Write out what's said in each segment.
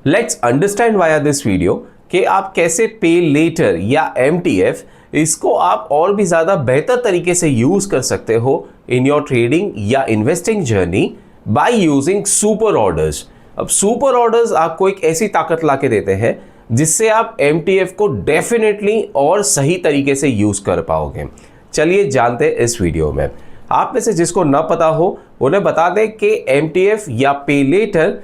Let's understand via this video कि आप कैसे पे लेटर या MTF इसको आप और भी ज़्यादा बेहतर तरीके से यूज़ कर सकते हो इन योर ट्रेडिंग या investing journey by using super orders. अब सुपर ऑर्डर्स आपको एक ऐसी ताकत ला के देते हैं जिससे आप MTF को डेफिनेटली और सही तरीके से यूज़ कर पाओगे। चलिए जानते हैं इस वीडियो में। आप में से जिसको ना पता हो उन्हें बता दें कि MTF या पे लेटर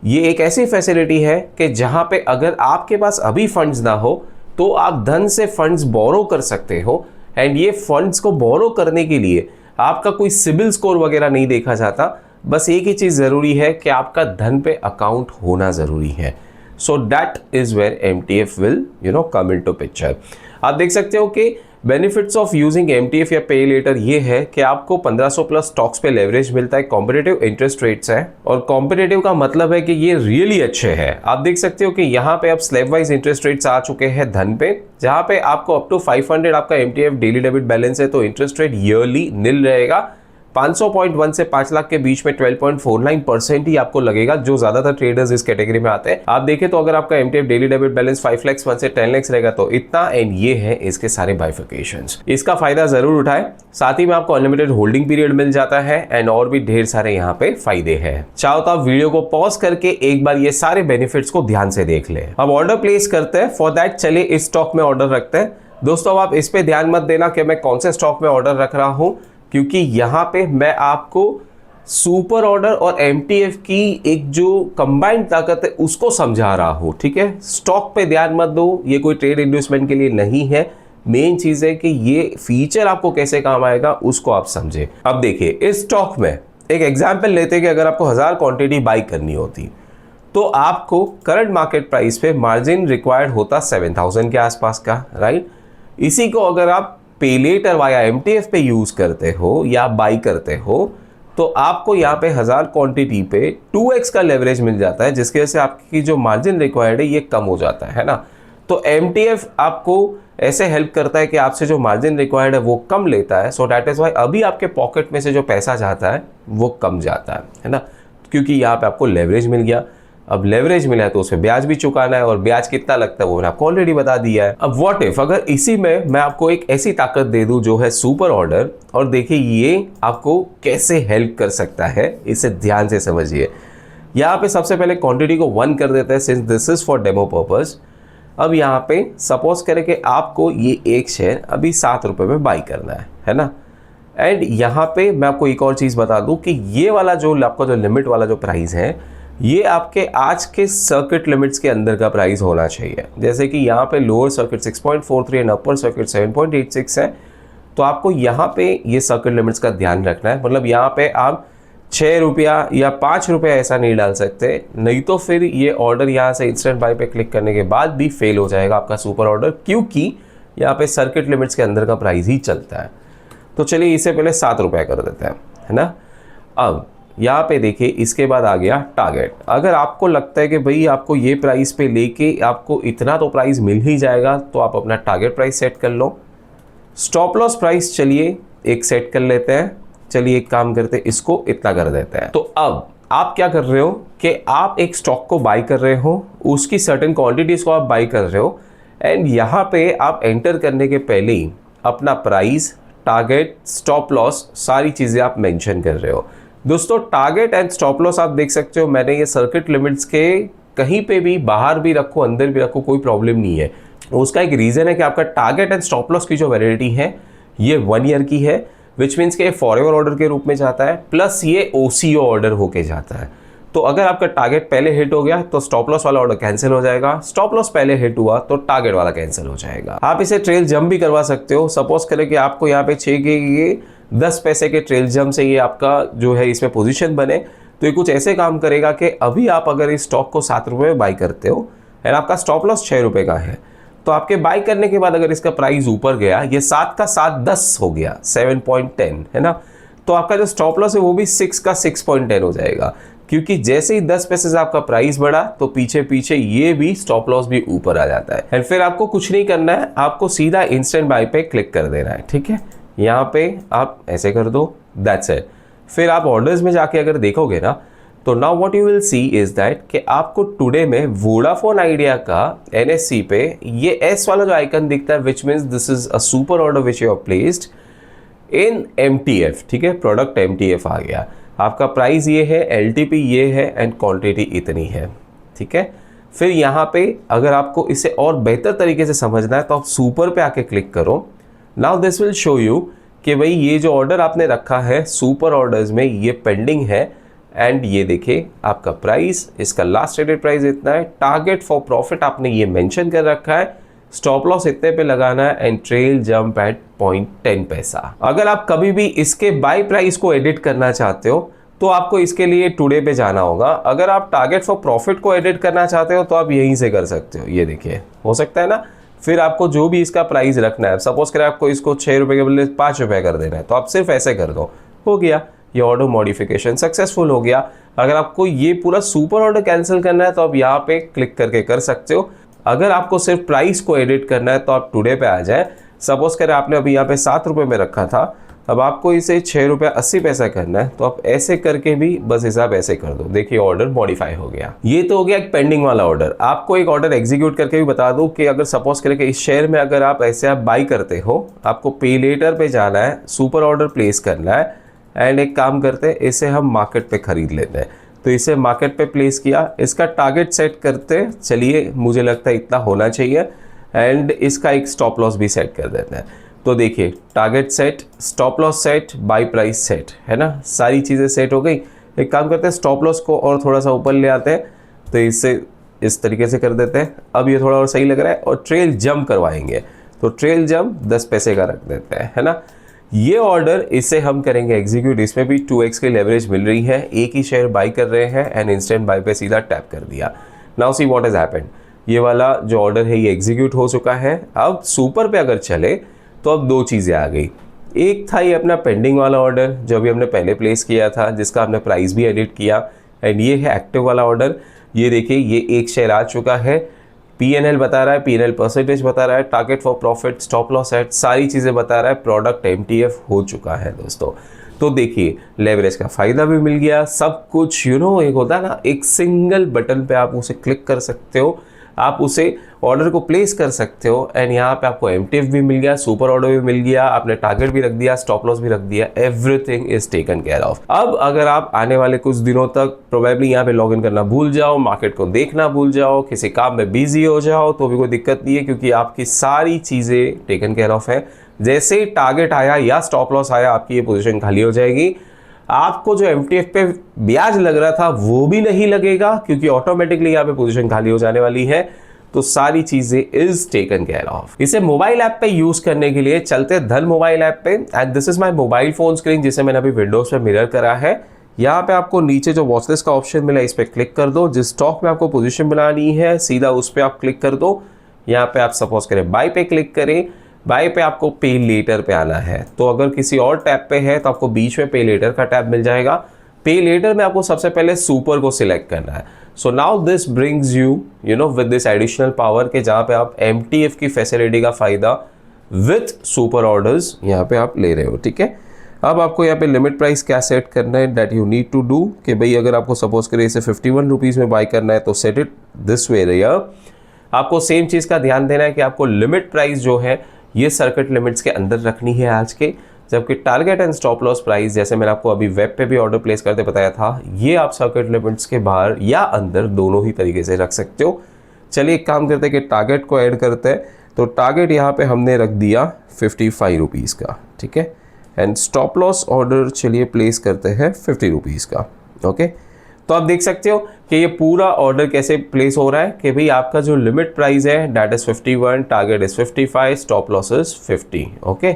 ये एक ऐसी फैसिलिटी है कि जहां पे अगर आपके पास अभी फंड्स ना हो तो आप धन से फंड्स बोरो कर सकते हो। एंड ये फंड्स को बोरो करने के लिए आपका कोई सिबिल स्कोर वगैरह नहीं देखा जाता, बस एक ही चीज़ ज़रूरी है कि आपका धन पे अकाउंट होना ज़रूरी है। So that is where MTF will come into picture. आप देख सकते हो कि बेनिफिट्स ऑफ यूजिंग MTF या पे लेटर ये है कि आपको 1500 प्लस स्टॉक्स पे लेवरेज मिलता है, कॉम्पिटिटिव इंटरेस्ट रेट्स हैं, और कॉम्पिटिटिव का मतलब है कि ये रियली अच्छे हैं। आप देख सकते हो कि यहाँ पे अब स्लैब वाइज इंटरेस्ट रेट्स आ चुके हैं धन पे, जहाँ पे आपको अप टू 500 आपका MTF डेली डेबिट बैलेंस है तो इंटरेस्ट रेट ईयरली निल रहेगा। 500.1 से 5 लाख के बीच में 12.49% ही आपको लगेगा, जो ज्यादातर ट्रेडर्स इस कैटेगरी में आते हैं। आप देखें तो अगर आपका MTF daily debit balance 5 lakh 1 से 10 लाख रहेगा तो इतना, एंड ये है इसके सारे बाइफिकेशंस। इसका फायदा जरूर उठाएं। साथ ही में आपको अनलिमिटेड होल्डिंग पीरियड मिल जाता है एंड और भी ढेर सारे यहाँ पे फायदे हैं। चाहो तो आप वीडियो को पॉज करके एक बार ये सारे बेनिफिट्स को ध्यान से देख ले। अब ऑर्डर प्लेस करते हैं। फॉर दैट चलिए इस स्टॉक में ऑर्डर रखते हैं। दोस्तों आप इस पे ध्यान मत देना कि मैं कौन से स्टॉक में ऑर्डर रख रहा हूं, क्योंकि यहाँ पे मैं आपको सुपर ऑर्डर और MTF की एक जो कंबाइंड ताकत है उसको समझा रहा हूँ, ठीक है। स्टॉक पे ध्यान मत दो, ये कोई ट्रेड इन्वेस्टमेंट के लिए नहीं है। मेन चीज है कि ये फीचर आपको कैसे काम आएगा उसको आप समझे। अब देखिए इस स्टॉक में एक एग्जाम्पल लेते हैं कि अगर आपको 1000 क्वांटिटी बाई करनी होती तो आपको करंट मार्केट प्राइस पे मार्जिन रिक्वायर्ड होता 7000 के आसपास का, राइट। इसी को अगर आप पे लेटर वाया MTF पे यूज करते हो या बाई करते हो तो आपको यहाँ पे 1000 क्वांटिटी पे 2x का लेवरेज मिल जाता है, जिसकी वजह से आपकी जो मार्जिन रिक्वायर्ड है ये कम हो जाता है ना। तो MTF आपको ऐसे हेल्प करता है कि आपसे जो मार्जिन रिक्वायर्ड है वो कम लेता है। सो दैट इज वाई अभी आपके पॉकेट में से जो पैसा जाता है वो कम जाता है ना, क्योंकि यहाँ पे आपको लेवरेज मिल गया। अब लेवरेज मिला है तो उसमें ब्याज भी चुकाना है, और ब्याज कितना लगता है वो मैंने आपको ऑलरेडी बता दिया है। अब व्हाट इफ अगर इसी में मैं आपको एक ऐसी ताकत दे दूं जो है सुपर ऑर्डर, और देखिए ये आपको कैसे हेल्प कर सकता है, इसे ध्यान से समझिए। यहाँ पे सबसे पहले क्वांटिटी को 1 कर देते हैं since this is for demo purpose. अब यहाँ पे सपोज करें कि आपको ये एक शेयर अभी 7 रुपये में बाई करना है ना। एंड यहाँ पे मैं आपको एक और चीज़ बता दूँ कि ये वाला जो आपका जो लिमिट वाला जो प्राइस है ये आपके आज के सर्किट लिमिट्स के अंदर का प्राइस होना चाहिए। जैसे कि यहाँ पे lower circuit 6.43 and upper circuit 7.86 है, तो आपको यहाँ पे ये सर्किट लिमिट्स का ध्यान रखना है। मतलब यहाँ पे आप 6 रुपया या 5 रुपया ऐसा नहीं डाल सकते, नहीं तो फिर ये ऑर्डर यहाँ से इंस्टेंट बाय पे क्लिक करने के बाद भी फेल हो जाएगा आपका सुपर ऑर्डर, क्योंकि यहाँ पे सर्किट लिमिट्स के अंदर का प्राइस ही चलता है। तो चलिए इसे पहले 7 रुपया कर देते हैं, है ना। अब यहाँ पे देखिए इसके बाद आ गया टारगेट। अगर आपको लगता है कि भाई आपको ये प्राइस पे लेके आपको इतना तो प्राइस मिल ही जाएगा तो आप अपना टारगेट प्राइस सेट कर लो। स्टॉप लॉस प्राइस चलिए एक सेट कर लेते हैं। चलिए एक काम करते हैं, इसको इतना कर देते हैं। तो अब आप क्या कर रहे हो कि आप एक स्टॉक को बाई कर रहे हो, उसकी सर्टेन क्वांटिटीज को आप बाई कर रहे हो, एंड यहाँ पे आप एंटर करने के पहले ही अपना प्राइस, टारगेट, स्टॉप लॉस सारी चीज़ें आप मेंशन कर रहे हो। दोस्तों टारगेट एंड स्टॉप लॉस आप देख सकते हो, मैंने ये सर्किट लिमिट्स के कहीं पे भी बाहर भी रखो अंदर भी रखो कोई प्रॉब्लम नहीं है। उसका एक रीज़न है कि आपका टारगेट एंड स्टॉप लॉस की जो वैलिडिटी है ये 1 ईयर की है, विच मीन्स कि ये फॉरएवर ऑर्डर के रूप में जाता है, प्लस ये OCO ऑर्डर होके जाता है। तो अगर आपका टारगेट पहले हिट हो गया तो स्टॉप लॉस वाला ऑर्डर कैंसिल हो जाएगा, स्टॉप लॉस पहले हिट हुआ तो टारगेट वाला कैंसिल हो जाएगा। आप इसे ट्रेल जंप भी करवा सकते हो। सपोज करें कि आपको यहाँ पे 6 के 10 पैसे के ट्रेल जंप से ये आपका जो है इसमें पोजीशन बने, तो ये कुछ ऐसे काम करेगा कि अभी आप अगर इस स्टॉक को 7 रुपये में बाई करते हो एंड आपका स्टॉप लॉस 6 रुपये का है, तो आपके बाई करने के बाद अगर इसका प्राइस ऊपर गया, ये 7 का 7 10 हो गया 7.10, है ना, तो आपका जो स्टॉप लॉस है वो भी 6 का 6.10 हो जाएगा, क्योंकि जैसे ही 10 पैसे से आपका प्राइस बढ़ा तो पीछे पीछे ये भी स्टॉप लॉस भी ऊपर आ जाता है। एंड फिर आपको कुछ नहीं करना है, आपको सीधा इंस्टेंट बाई पे क्लिक कर देना है, ठीक है। यहाँ पे आप ऐसे कर दो, दैट्स इट। फिर आप ऑर्डर्स में जाके अगर देखोगे ना तो now what you will see is that कि आपको टुडे में वोडाफोन आइडिया का NSE पे ये एस वाला जो आइकन दिखता है, which means this is a super order which you have placed in MTF, ठीक है, प्रोडक्ट MTF आ गया। आपका प्राइस ये है, LTP ये है एंड क्वांटिटी इतनी है, ठीक है। फिर यहाँ पे अगर आपको इसे और बेहतर तरीके से समझना है तो आप सुपर पे आके क्लिक करो। Now this will show you कि भाई ये जो ऑर्डर आपने रखा है सुपर ऑर्डर्स में ये पेंडिंग है एंड ये देखिए आपका प्राइस, इसका लास्ट ट्रेडेड प्राइस इतना है, टारगेट फॉर प्रॉफिट आपने ये मेंशन कर रखा है, स्टॉप लॉस इतने पे लगाना है एंड ट्रेल जंप एट 0.10 पैसा। अगर आप कभी भी इसके बाय प्राइस को एडिट करना चाहते हो तो आपको इसके लिए टुडे पे जाना होगा। अगर आप टारगेट फॉर प्रॉफिट को एडिट करना चाहते हो तो आप यहीं से कर सकते हो, ये देखिए हो सकता है ना। फिर आपको जो भी इसका प्राइस रखना है, सपोज करें आपको इसको 6 रुपये के बदले 5 रुपये कर देना है तो आप सिर्फ ऐसे कर दो, हो गया, ये ऑर्डर मॉडिफिकेशन सक्सेसफुल हो गया। अगर आपको ये पूरा सुपर ऑर्डर कैंसिल करना है तो आप यहाँ पे क्लिक करके कर सकते हो। अगर आपको सिर्फ प्राइस को एडिट करना है तो आप टुडे पे आ जाए। सपोज करें आपने अभी यहाँ पे 7 रुपये में रखा था, अब आपको इसे 6 रुपये 80 पैसा करना है तो आप ऐसे करके भी बस हिसाब ऐसे कर दो, देखिए ऑर्डर मॉडिफाई हो गया। ये तो हो गया एक पेंडिंग वाला ऑर्डर। आपको एक ऑर्डर एग्जीक्यूट करके भी बता दूं कि अगर सपोज करें कि इस शेयर में अगर आप ऐसे आप बाई करते हो, आपको पे लेटर पे जाना है, सुपर ऑर्डर प्लेस करना है एंड एक काम करते हैं, इसे हम मार्केट पे खरीद लेते हैं। तो इसे मार्केट पे प्लेस किया, इसका टारगेट सेट करते चलिए, मुझे लगता है इतना होना चाहिए एंड इसका एक स्टॉप लॉस भी सेट कर देते हैं। तो देखिए target set, stop loss set, by price set, है ना, सारी चीज़ें सेट हो गई। एक काम करते हैं, स्टॉप लॉस को और थोड़ा सा ऊपर ले आते हैं, तो इससे इस तरीके से कर देते हैं। अब ये थोड़ा और सही लग रहा है और ट्रेल जंप करवाएंगे, तो ट्रेल जंप 10 पैसे का रख देते हैं, है ना। ये ऑर्डर इसे हम करेंगे एग्जीक्यूट, इसमें भी 2x की लेवरेज मिल रही है, एक ही शेयर बाई कर रहे हैं एंड इंस्टेंट बाई पे सीधा टैप कर दिया। Now see what has happened, ये वाला जो ऑर्डर है ये एग्जीक्यूट हो चुका है। अब सुपर पे अगर चले तो अब दो चीज़ें आ गई। एक था ये अपना पेंडिंग वाला ऑर्डर जो अभी हमने पहले प्लेस किया था, जिसका हमने प्राइस भी एडिट किया, एंड ये है एक्टिव वाला ऑर्डर। ये देखिए ये एक शेयर आ चुका है, PNL बता रहा है, PNL परसेंटेज बता रहा है, target for profit, stop loss set, सारी चीज़ें बता रहा है, प्रोडक्ट MTF हो चुका है दोस्तों। तो देखिए लेवरेज का फ़ायदा भी मिल गया, सब कुछ एक होता है ना, एक सिंगल बटन पे आप उसे क्लिक कर सकते हो, आप उसे ऑर्डर को प्लेस कर सकते हो एंड यहाँ पे आपको MTF भी मिल गया, सुपर ऑर्डर भी मिल गया, आपने टारगेट भी रख दिया, स्टॉप लॉस भी रख दिया, everything is taken care of. अब अगर आप आने वाले कुछ दिनों तक प्रोबेबली यहाँ पे लॉग इन करना भूल जाओ, मार्केट को देखना भूल जाओ, किसी काम में बिजी हो जाओ तो भी कोई दिक्कत नहीं है, क्योंकि आपकी सारी चीज़ें टेकन केयर ऑफ है। जैसे ही टारगेट आया या स्टॉप लॉस आया आपकी ये पोजीशन खाली हो जाएगी। आपको जो MTF पे ब्याज लग रहा था वो भी नहीं लगेगा, क्योंकि ऑटोमेटिकली यहाँ पे पोजीशन खाली हो जाने वाली है। तो सारी चीजें इज टेकन केयर ऑफ। इसे मोबाइल ऐप पे यूज करने के लिए चलते हैं धन मोबाइल ऐप पे, and this is my mobile phone screen जिसे मैंने अभी विंडोज पे मिरर करा है। यहाँ पे आपको नीचे जो वॉच लिस्ट का ऑप्शन मिला इस पे क्लिक कर दो, जिस स्टॉक में आपको पोजीशन बनानी है सीधा उस पे आप क्लिक कर दो। यहाँ पे आप सपोज करें बाय पे क्लिक करें, बाय पे आपको पे लेटर पे आना है, तो अगर किसी और टैब पे है तो आपको बीच में पे लेटर का टैब मिल जाएगा। पे लेटर में आपको सबसे पहले सुपर को सिलेक्ट करना है। So now this brings you with this additional power के जहाँ पे आप MTF की फैसिलिटी का फायदा विथ सुपर ऑर्डर्स यहाँ पे आप ले रहे हो, ठीक है। अब आपको यहाँ पे लिमिट प्राइस क्या सेट करना है, that you need to do, कि भाई अगर आपको सपोज करें इसे 51 रुपीज़ में बाय करना है तो set it this way rear. आपको सेम चीज़ का ध्यान देना है कि आपको लिमिट प्राइस जो है ये सर्किट लिमिट्स के अंदर रखनी है आज के, जबकि target and stop loss price जैसे मैंने आपको अभी वेब पे भी ऑर्डर प्लेस करते बताया था, ये आप सर्किट लिमिट्स के बाहर या अंदर दोनों ही तरीके से रख सकते हो। चलिए एक काम करते हैं कि टारगेट को ऐड करते हैं, तो टारगेट यहाँ पे हमने रख दिया 55 रुपीज़ का, ठीक है, एंड स्टॉप लॉस ऑर्डर चलिए प्लेस करते हैं 50 रुपीज़ का, ओके। तो आप देख सकते हो कि ये पूरा ऑर्डर कैसे प्लेस हो रहा है कि भाई आपका जो लिमिट प्राइस है that is 51, target is 55, stop loss is 50, okay.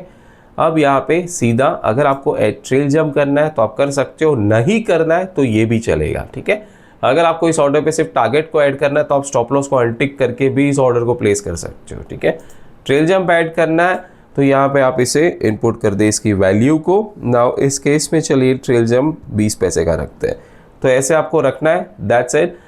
अब यहाँ पे सीधा अगर आपको ट्रेल जंप करना है तो आप कर सकते हो, नहीं करना है तो ये भी चलेगा, ठीक है। अगर आपको इस ऑर्डर पे सिर्फ टारगेट को ऐड करना है तो आप स्टॉप लॉस को अनटिक करके भी इस ऑर्डर को प्लेस कर सकते हो, ठीक है। ट्रेल जंप ऐड करना है तो यहाँ पे आप इसे इनपुट कर दे इसकी वैल्यू को। नाउ इस केस में चलिए ट्रेल जंप 20 पैसे का रखते हैं, तो ऐसे आपको रखना है, दैट्स इट।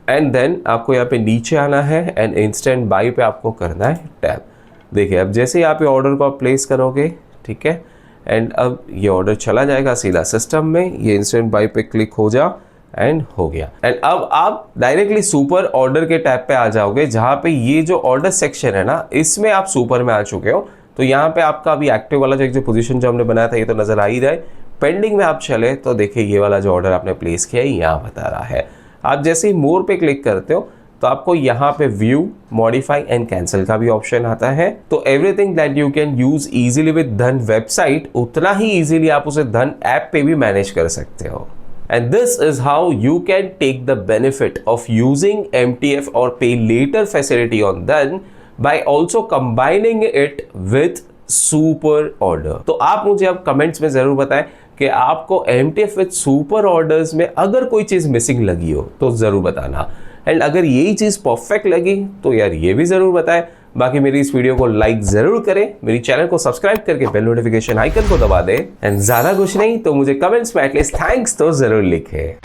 एंड देन आपको यहाँ पे नीचे आना है एंड इंस्टेंट बाई पे आपको करना है टैप। देखिए अब जैसे यहाँ पे ऑर्डर को आप प्लेस करोगे, ठीक है, एंड अब ये ऑर्डर चला जाएगा सीधा सिस्टम में, ये इंस्टेंट बाई पे क्लिक हो जा, एंड हो गया। एंड अब आप डायरेक्टली सुपर ऑर्डर के टैब पे आ जाओगे, जहां पे ये जो ऑर्डर सेक्शन है ना, इसमें आप सुपर में आ चुके हो। तो यहाँ पे आपका अभी एक्टिव वाला जो पोजीशन जो हमने बनाया था ये तो नजर आ ही रहा है। पेंडिंग में आप चले तो देखिए ये वाला जो ऑर्डर आपने प्लेस किया है यहाँ बता रहा है। आप जैसे ही मोर पे क्लिक करते हो तो आपको यहाँ पे व्यू, मॉडिफाई एंड कैंसिल का भी ऑप्शन आता है। तो everything that you can use easily with धन वेबसाइट, उतना ही इजीली आप उसे धन ऐप पे भी मैनेज कर सकते हो। And this is how you can take the benefit of using MTF or pay later facility on Dhan by also combining it with super order। तो आप मुझे अब कमेंट्स में जरूर बताएं कि आपको MTF with super orders में अगर कोई चीज मिसिंग लगी हो तो जरूर बताना। एंड अगर यही चीज परफेक्ट लगी तो यार ये भी जरूर बताएं। बाकी मेरी इस वीडियो को लाइक जरूर करें, मेरी चैनल को सब्सक्राइब करके बेल नोटिफिकेशन आइकन को दबा दें। एंड ज्यादा कुछ नहीं तो मुझे कमेंट्स में एटलीस्ट थैंक्स तो जरूर लिखें।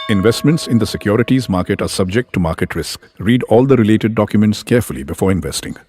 Investments in the securities market are subject to market risk. Read all the related documents carefully before investing.